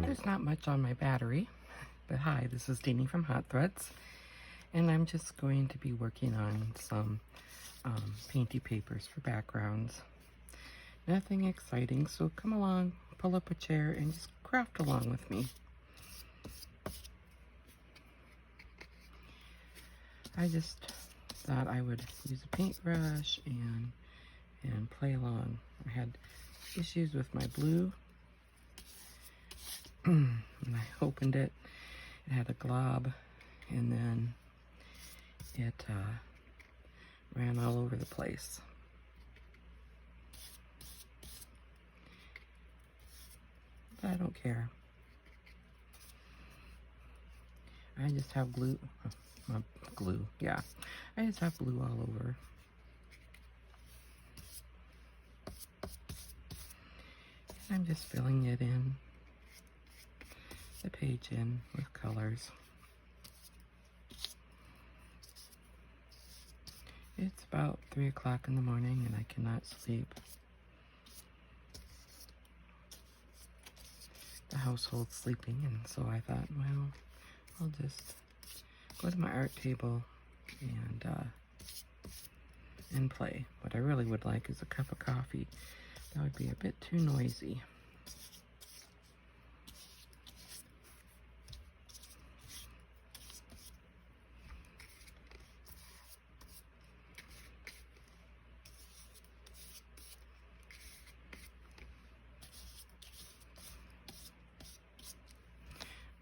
There's not much on my battery, but hi, this is Diane from Hot Threads, and I'm just going to be working on some painty papers for backgrounds. Nothing exciting, so come along, pull up a chair, and just craft along with me. I just thought I would use a paintbrush and play along. I had issues with my blue. When I opened it, it had a glob, and then it ran all over the place. But I don't care. I just have glue. Yeah. I just have glue all over. And I'm just filling it in, the page in with colors. It's about 3 o'clock in the morning and I cannot sleep. The household's sleeping, and so I thought, well, I'll just go to my art table and play. What I really would like is a cup of coffee. That would be a bit too noisy.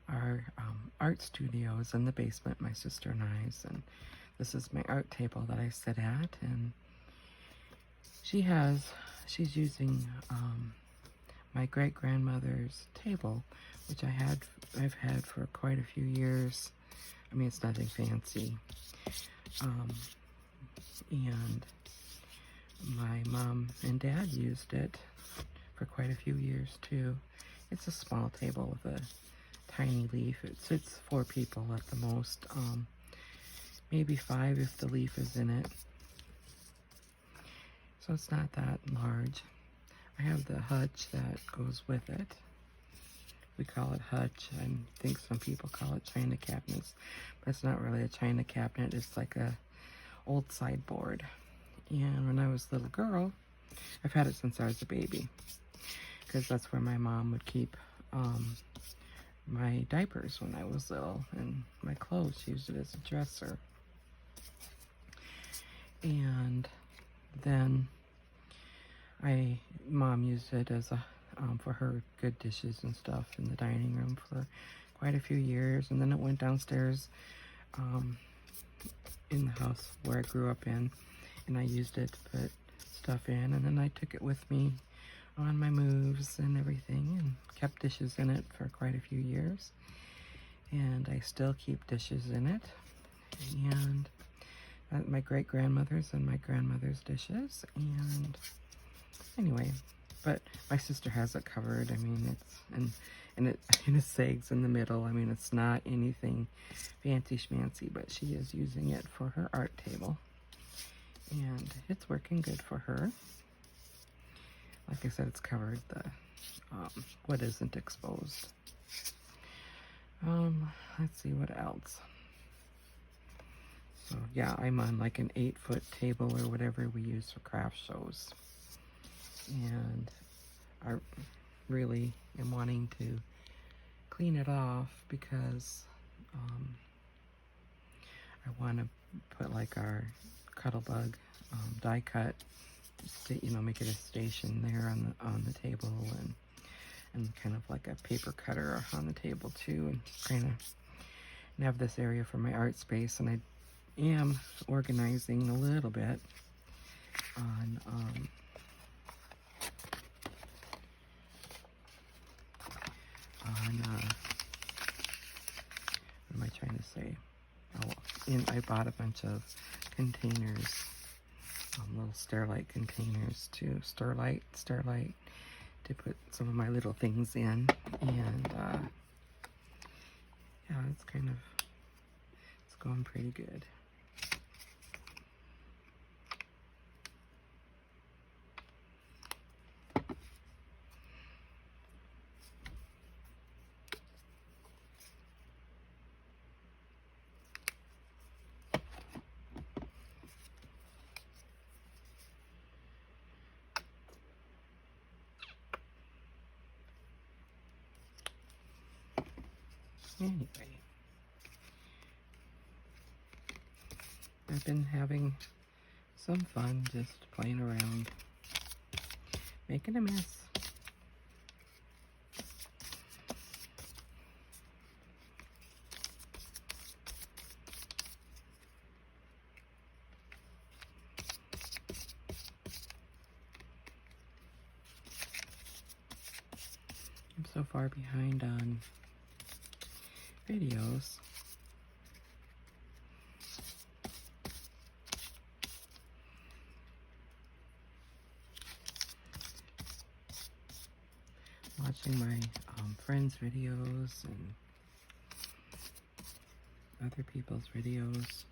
Our art studio is in the basement, my sister and I's, and this is my art table that I sit at, and she's using my great-grandmother's table, which I've had for quite a few years. I mean, it's nothing fancy. And my mom and dad used it for quite a few years too. It's a small table with a tiny leaf. It sits 4 people at the most, maybe 5 if the leaf is in it. So it's not that large. I have the hutch that goes with it. We call it hutch. I think some people call it china cabinets, but it's not really a china cabinet. It's like a old sideboard. And when I was a little girl, I've had it since I was a baby, because that's where my mom would keep my diapers when I was little, and my clothes. She used it as a dresser. And then Mom used it as a for her good dishes and stuff in the dining room for quite a few years, and then it went downstairs in the house where I grew up in, and I used it to put stuff in, and then I took it with me on my moves and everything, and kept dishes in it for quite a few years, and I still keep dishes in it, and my great-grandmother's and my grandmother's dishes. And anyway, but my sister has it covered. I mean, it sags in the middle. I mean, it's not anything fancy schmancy, but she is using it for her art table, and it's working good for her. Like I said, it's covered. The what isn't exposed. Let's see what else. So yeah, I'm on like an 8-foot table or whatever we use for craft shows, and I really am wanting to clean it off because I want to put like our Cuttlebug die cut, make it a station there on the table, and kind of like a paper cutter on the table too, and just kind of have this area for my art space. And I am organizing a little bit on what am I trying to say? Oh, I bought a bunch of containers, little Starlight containers to Starlight to put some of my little things in, and yeah, it's going pretty good. Anyway, I've been having some fun just playing around, making a mess. I'm so far behind on videos. Watching my friends' videos and other people's videos.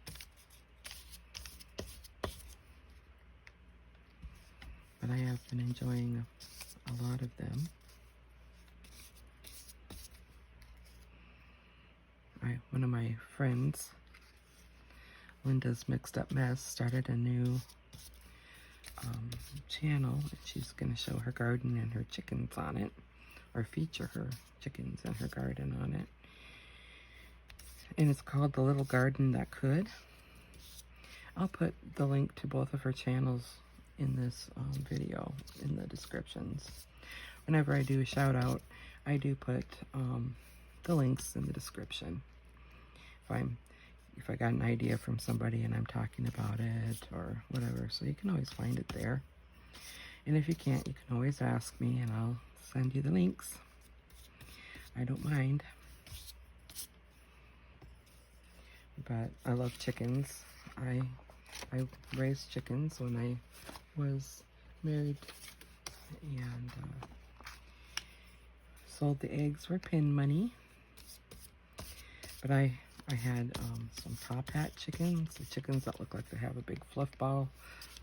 But I have been enjoying a lot of them. One of my friends, Linda's Mixed Up Mess, started a new channel, and she's going to show her garden and her chickens on it, or feature her chickens and her garden on it. And it's called The Little Garden That Could. I'll put the link to both of her channels in this video in the descriptions. Whenever I do a shout out, I do put the links in the description. If I got an idea from somebody and I'm talking about it or whatever, so you can always find it there. And if you can't, you can always ask me and I'll send you the links. I don't mind. But I love chickens. I raised chickens when I was married and sold the eggs for pin money. But I had some top hat chickens, the chickens that look like they have a big fluff ball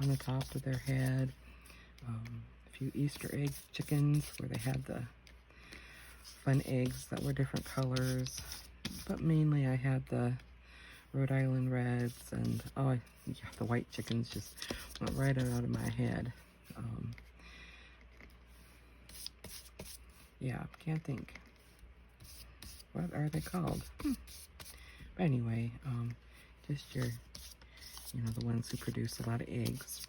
on the top of their head. A few Easter egg chickens where they had the fun eggs that were different colors. But mainly I had the Rhode Island Reds and, yeah, the white chickens just went right out of my head. Yeah, can't think. What are they called? But anyway, just your, the ones who produce a lot of eggs.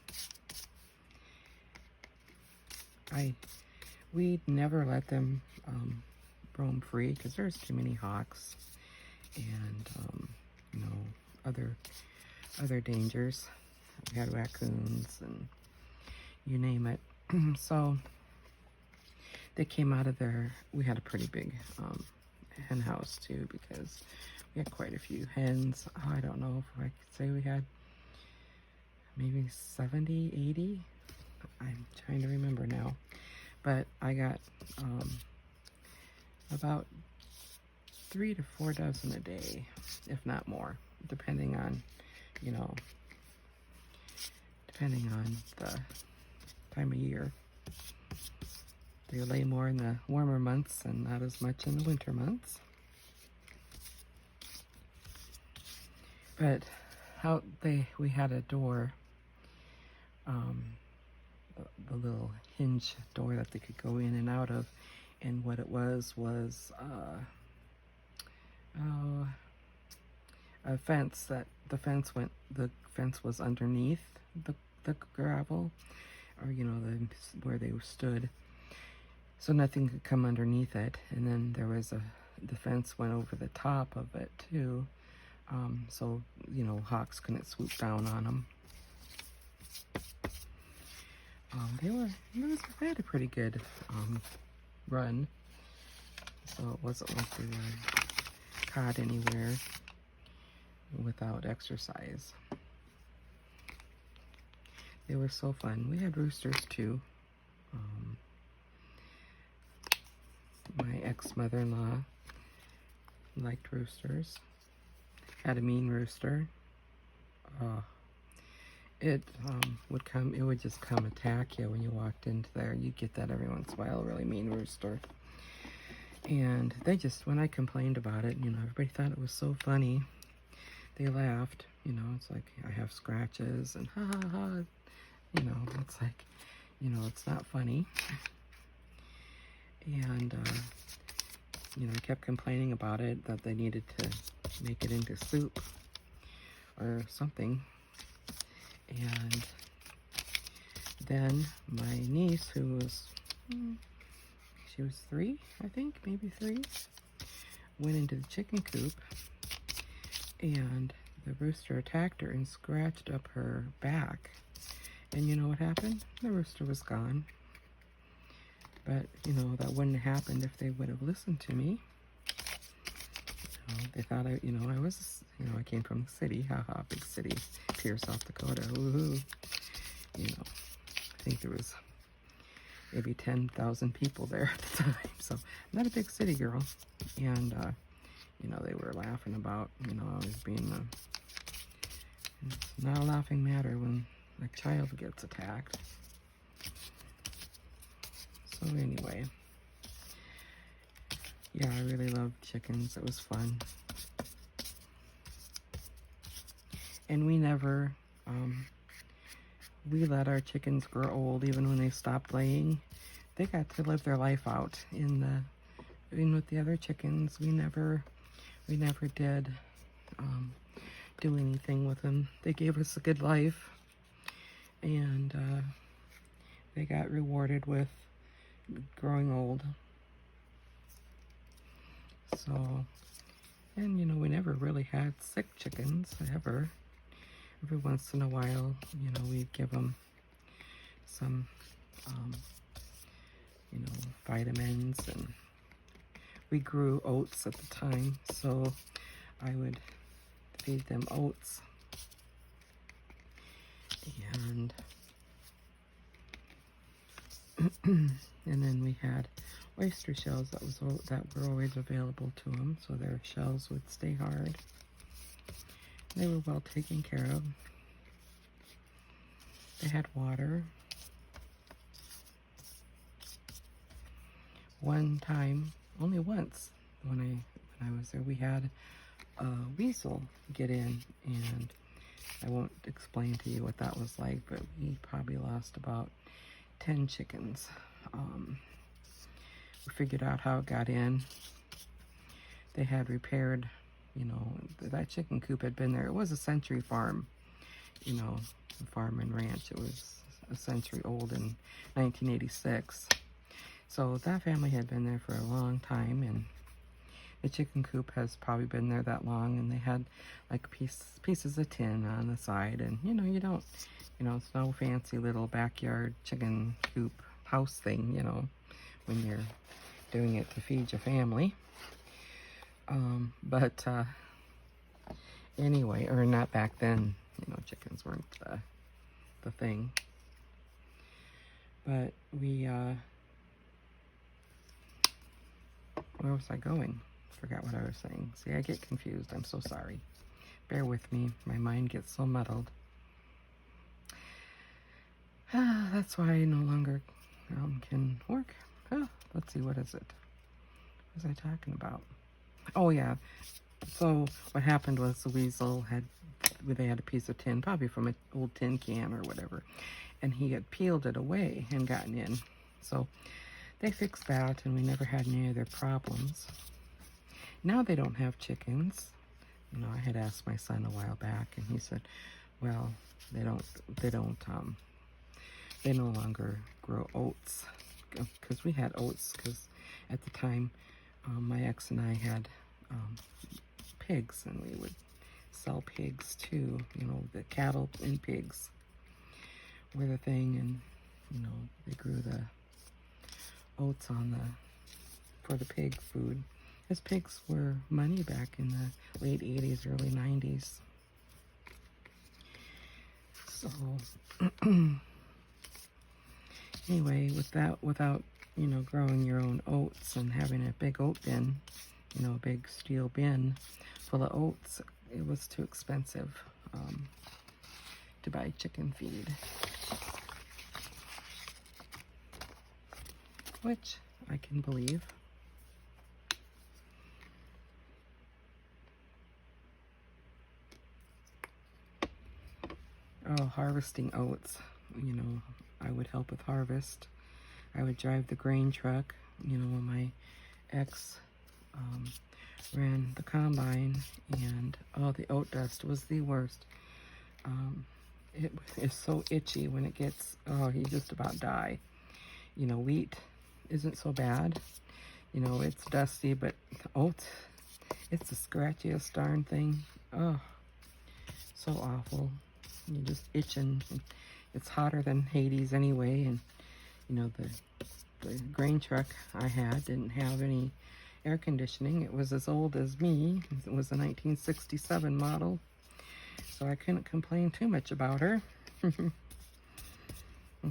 We'd never let them roam free because there's too many hawks and, other dangers. We had raccoons and you name it. So they came out of there. We had a pretty big hen house too because we had quite a few hens. I don't know if I could say we had maybe 70, 80. I'm trying to remember now. But I got about 3 to 4 dozen a day, if not more, depending on, depending on the time of year. They lay more in the warmer months and not as much in the winter months. But we had a door, the little hinge door that they could go in and out of, and what it was a fence that the fence was underneath the gravel, or where they stood, so nothing could come underneath it. And then there was the fence went over the top of it too, so hawks couldn't swoop down on them. They had a pretty good run, so it wasn't like they were caught anywhere without exercise. They were so fun. We had roosters too. My ex-mother-in-law liked roosters. Had a mean rooster. It would just come attack you when you walked into there. You'd get that every once in a while, a really mean rooster. And when I complained about it, everybody thought it was so funny. They laughed, it's like I have scratches and ha ha ha. It's like, it's not funny. And you know, I kept complaining about it, that they needed to make it into soup or something. And then my niece, who was, she was 3, I think, maybe 3, went into the chicken coop, and the rooster attacked her and scratched up her back. And you know what happened? The rooster was gone. But, you know, that wouldn't have happened if they would have listened to me. You know, they thought I, you know, I was, you know, I came from the city. Haha, big city, Pierre, South Dakota. Woohoo. You know, I think there was maybe 10,000 people there at the time. So, I'm not a big city girl. And, you know, they were laughing about, you know, always being it's not a laughing matter when a child gets attacked. So anyway, yeah, I really loved chickens. It was fun. And we never, we let our chickens grow old even when they stopped laying. They got to live their life out in with the other chickens. We never did do anything with them. They gave us a good life, and they got rewarded with growing old. So, and you know, we never really had sick chickens ever. Every once in a while, you know, we'd give them some, you know, vitamins, and we grew oats at the time, so I would feed them oats. And and then we had oyster shells that were always available to them, so their shells would stay hard. They were well taken care of. They had water. One time, only once, when I was there, we had a weasel get in, and I won't explain to you what that was like, but we probably lost about 10 chickens. We figured out how it got in. They had repaired, you know, that chicken coop had been there. It was a century farm, you know, farm and ranch. It was a century old in 1986. So that family had been there for a long time, and the chicken coop has probably been there that long, and they had like pieces of tin on the side, and you know, you don't, you know, it's no fancy little backyard chicken coop house thing, you know, when you're doing it to feed your family. But anyway, or not back then, you know, chickens weren't the thing. But we, where was I going? Forgot what I was saying. See, I get confused. I'm so sorry. Bear with me. My mind gets so muddled. That's why I no longer can work. Let's see, what is it? What was I talking about? Oh, yeah. So what happened was the weasel they had a piece of tin, probably from an old tin can or whatever, and he had peeled it away and gotten in. So they fixed that, and we never had any other problems. Now they don't have chickens. You know, I had asked my son a while back, and he said, well, they no longer grow oats, because we had oats, because at the time my ex and I had pigs, and we would sell pigs too. You know, the cattle and pigs were the thing, and you know, they grew the oats for the pig food, because pigs were money back in the late 80s, early 90s. So anyway, without you know, growing your own oats and having a big oat bin, you know, a big steel bin full of oats, it was too expensive to buy chicken feed, which I can believe. Oh, harvesting oats. You know, I would help with harvest. I would drive the grain truck, you know, when my ex ran the combine, and oh, the oat dust was the worst. It is so itchy when it gets, oh, you just about die. You know, wheat isn't so bad. You know, it's dusty, but oats, it's the scratchiest darn thing. Oh, so awful. You're just itching. It's hotter than Hades anyway, and you know, the grain truck I had didn't have any air conditioning. It was as old as me. It was a 1967 model, so I couldn't complain too much about her. Of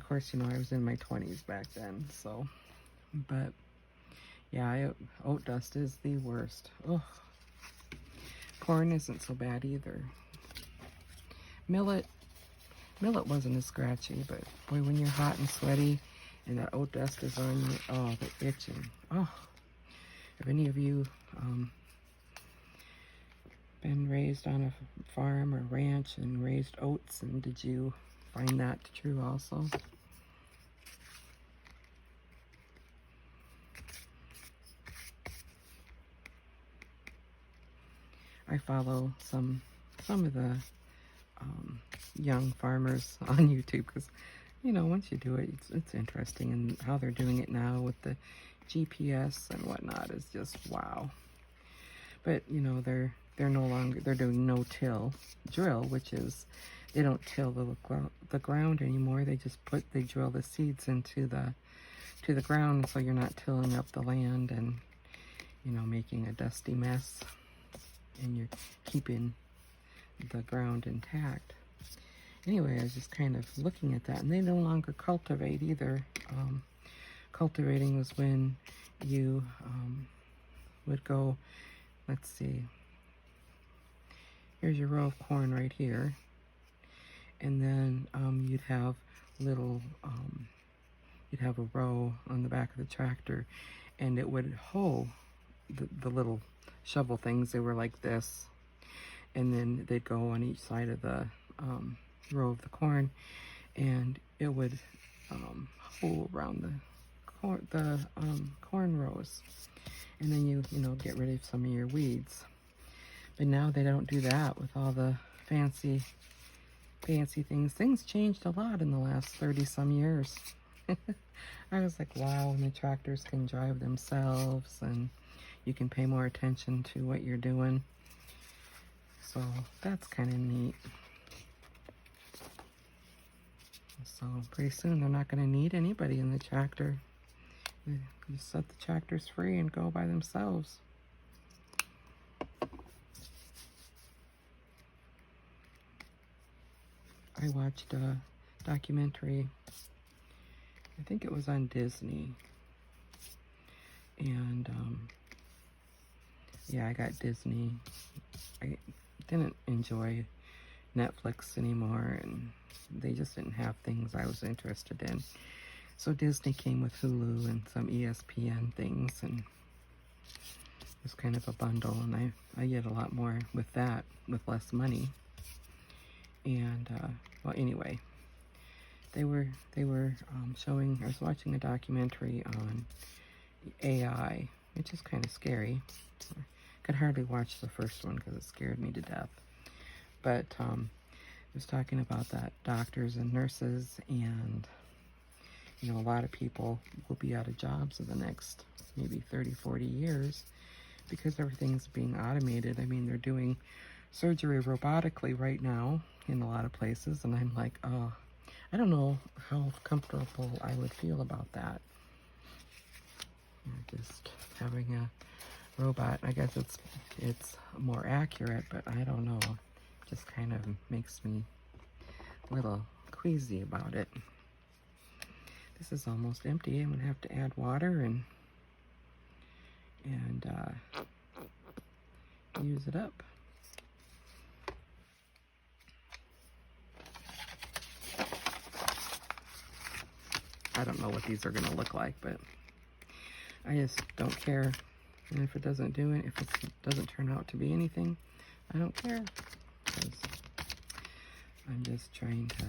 course, you know, I was in my 20s back then, so, but yeah, oat dust is the worst. Oh, corn isn't so bad either. Millet wasn't as scratchy, but boy, when you're hot and sweaty and that oat dust is on you, oh, the itching. Oh, have any of you been raised on a farm or ranch and raised oats, and did you find that true also? I follow some of the young farmers on YouTube because, you know, once you do it, it's interesting, and how they're doing it now with the GPS and whatnot is just wow. But you know, they're no longer, they're doing no-till drill, which is they don't till the ground anymore. They just they drill the seeds into the ground, so you're not tilling up the land and, you know, making a dusty mess, and you're keeping the ground intact. Anyway, I was just kind of looking at that, and they no longer cultivate either. Cultivating was when you would go, let's see, here's your row of corn right here, and then you'd have little, you'd have a row on the back of the tractor, and it would hoe the little shovel things. They were like this, and then they'd go on each side of the row of the corn, and it would hoe around the corn rows, and then you know, get rid of some of your weeds. But now they don't do that with all the fancy things. Things changed a lot in the last 30 some years. I was like, wow, and the tractors can drive themselves, and you can pay more attention to what you're doing. So that's kind of neat. So pretty soon they're not going to need anybody in the tractor. You just set the tractors free and go by themselves. I watched a documentary, I think it was on Disney, and yeah, I got Disney. I didn't enjoy Netflix anymore, and they just didn't have things I was interested in. So Disney came with Hulu and some ESPN things, and it was kind of a bundle, and I get a lot more with that with less money. And well, anyway, they were showing, I was watching a documentary on AI, which is kind of scary. I could hardly watch the first one because it scared me to death. But it was talking about that doctors and nurses, and you know, a lot of people will be out of jobs in the next maybe 30, 40 years because everything's being automated. I mean, they're doing surgery robotically right now in a lot of places, and I'm like, oh, I don't know how comfortable I would feel about that. Just having a robot, I guess it's more accurate, but I don't know. Just kind of makes me a little queasy about it. This is almost empty. I'm gonna have to add water and use it up. I don't know what these are gonna look like, but I just don't care. And if it doesn't do it, if it doesn't turn out to be anything, I don't care, because I'm just trying to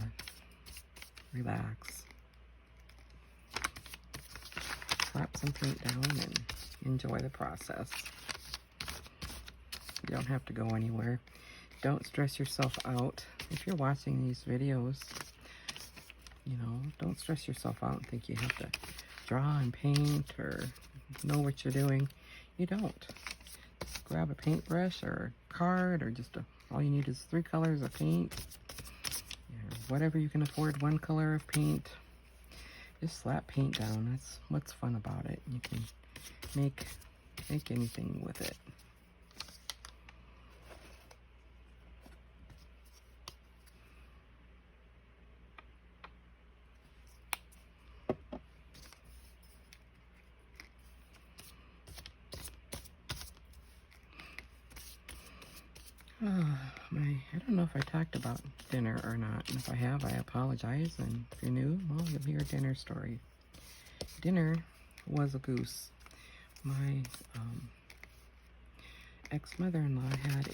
relax, slap some paint down, and enjoy the process. You don't have to go anywhere. Don't stress yourself out. If you're watching these videos, you know, don't stress yourself out and think you have to draw and paint or know what you're doing. You don't. Just grab a paintbrush or a card, or just all you need is 3 colors of paint. Or whatever you can afford, 1 color of paint. Just slap paint down. That's what's fun about it. You can make anything with it. I don't know if I talked about dinner or not, and if I have, I apologize, and if you're new, well, you'll hear a dinner story. Dinner was a goose. My ex-mother-in-law had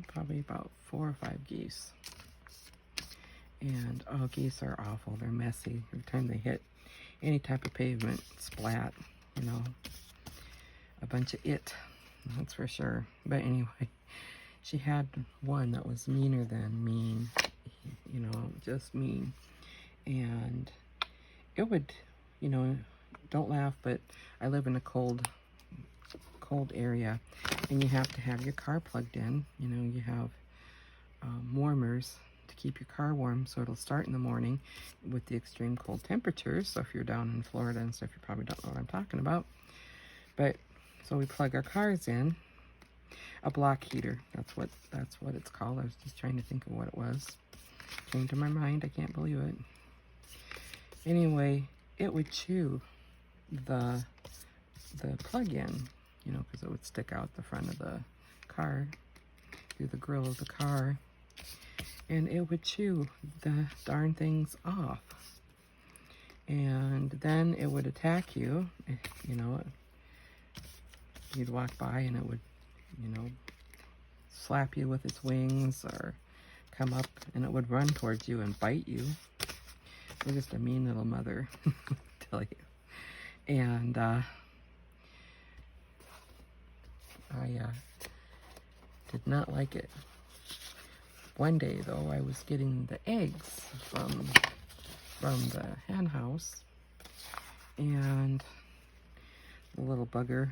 probably about 4 or 5 geese. And, geese are awful. They're messy. Every time they hit any type of pavement, splat, you know, a bunch of it. That's for sure. But anyway, she had one that was meaner than mean, you know, just mean. And it would, you know, don't laugh, but I live in a cold area, and you have to have your car plugged in. You know, you have warmers to keep your car warm, so it'll start in the morning with the extreme cold temperatures. So if you're down in Florida and stuff, you probably don't know what I'm talking about. But so we plug our cars in. A block heater, that's what it's called. I was just trying to think of what it was. Came to my mind, I can't believe it. Anyway, it would chew the plug-in, you know, because it would stick out the front of the car, through the grill of the car, and it would chew the darn things off. And then it would attack you, you know, you'd walk by and it would, you know, slap you with its wings or come up and it would run towards you and bite you. We're just a mean little mother, I tell you. And I did not like it. One day, though, I was getting the eggs from the hen house, and the little bugger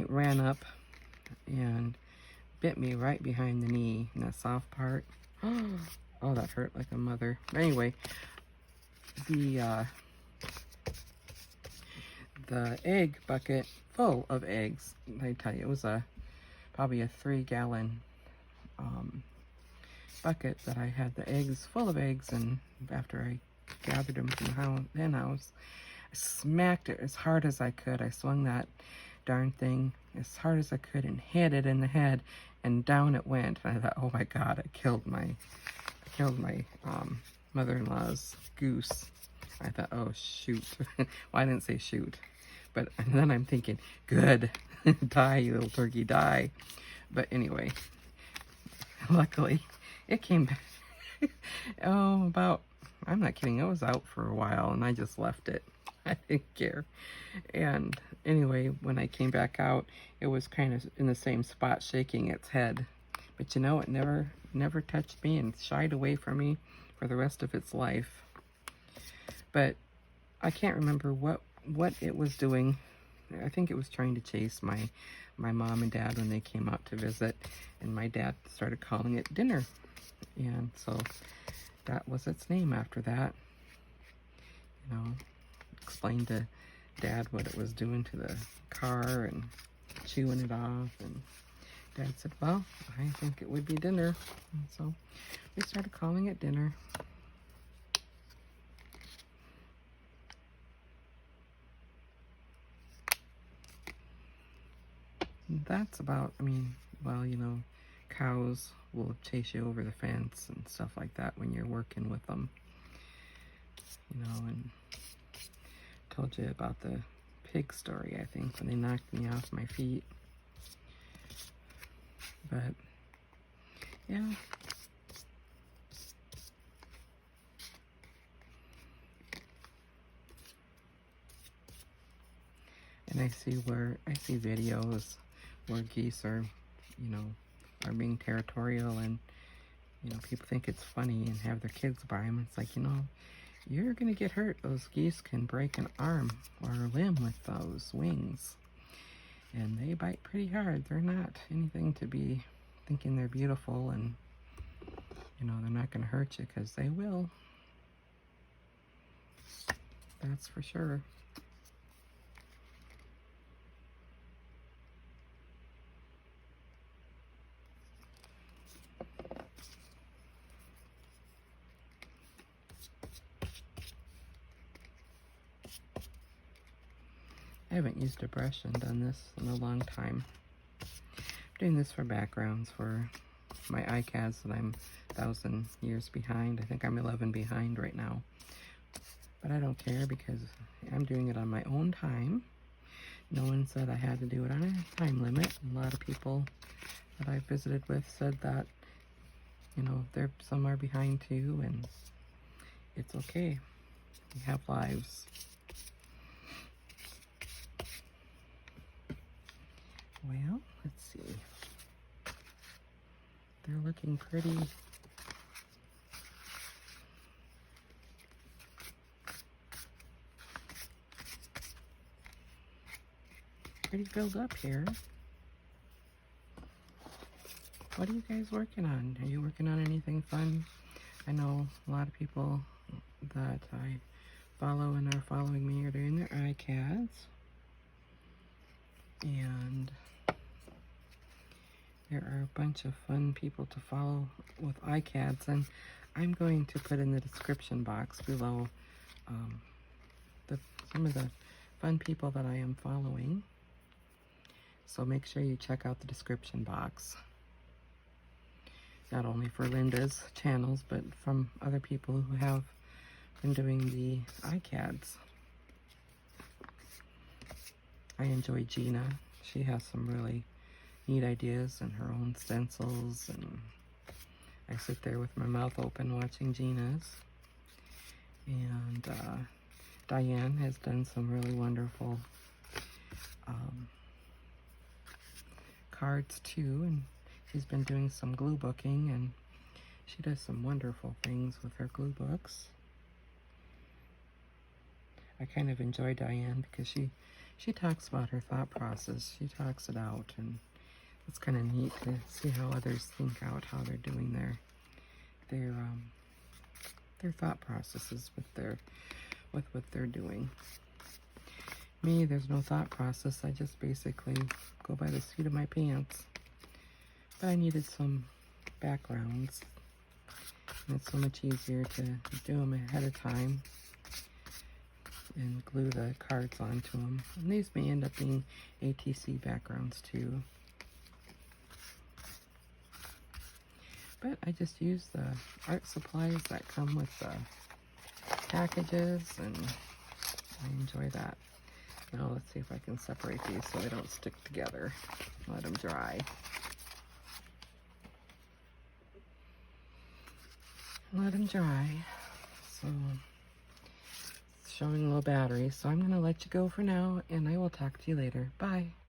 ran up and bit me right behind the knee in that soft part. Oh, that hurt like a mother. Anyway, the egg bucket full of eggs, I tell you, it was probably a 3-gallon bucket that I had the eggs, full of eggs, and after I gathered them from the hen house, I smacked it as hard as I could. I swung that darn thing as hard as I could and hit it in the head, and down it went. And I thought, oh my God, I killed my mother-in-law's goose. I thought, oh shoot. Well, I didn't say shoot, but and then I'm thinking, good, die, you little turkey, die. But anyway, luckily it came back. I'm not kidding, it was out for a while and I just left it. I didn't care. And anyway, when I came back out, it was kind of in the same spot, shaking its head. But you know, it never touched me and shied away from me for the rest of its life. But I can't remember what it was doing. I think it was trying to chase my mom and dad when they came out to visit, and my dad started calling it dinner. And so that was its name after that. You know, explained to Dad what it was doing to the car and chewing it off, and Dad said, well, I think it would be dinner. And so we started calling it dinner. That's about, I mean, well, you know, cows will chase you over the fence and stuff like that when you're working with them. You know, and told you about the pig story, I think, when they knocked me off my feet. But, yeah. And I see videos where geese are, you know, are being territorial, and, you know, people think it's funny and have their kids buy them. It's like, you know, you're gonna get hurt. Those geese can break an arm or a limb with those wings, and they bite pretty hard. They're not anything to be thinking they're beautiful, and, you know, they're not gonna hurt you, because they will. That's for sure. I haven't used a brush and done this in a long time. I'm doing this for backgrounds for my iCads that I'm 1,000 years behind. I think I'm 11 behind right now. But I don't care, because I'm doing it on my own time. No one said I had to do it on a time limit. A lot of people that I visited with said that, you know, some are behind too, and it's okay. We have lives. Well, let's see. They're looking pretty. Pretty filled up here. What are you guys working on? Are you working on anything fun? I know a lot of people that I follow and are following me are doing their iCads. And there are a bunch of fun people to follow with iCads, and I'm going to put in the description box below some of the fun people that I am following. So make sure you check out the description box. Not only for Linda's channels, but from other people who have been doing the iCads. I enjoy Gina. She has some really neat ideas and her own stencils, and I sit there with my mouth open watching Gina's. And Diane has done some really wonderful cards too, and she's been doing some glue booking, and she does some wonderful things with her glue books. I kind of enjoy Diane because she talks about her thought process. She talks it out, and it's kind of neat to see how others think out how they're doing their thought processes with what they're doing. Me, there's no thought process. I just basically go by the seat of my pants. But I needed some backgrounds, and it's so much easier to do them ahead of time and glue the cards onto them. And these may end up being ATC backgrounds too. But I just use the art supplies that come with the packages, and I enjoy that. Now let's see if I can separate these so they don't stick together. Let them dry. Let them dry. So it's showing low battery, so I'm going to let you go for now, and I will talk to you later. Bye.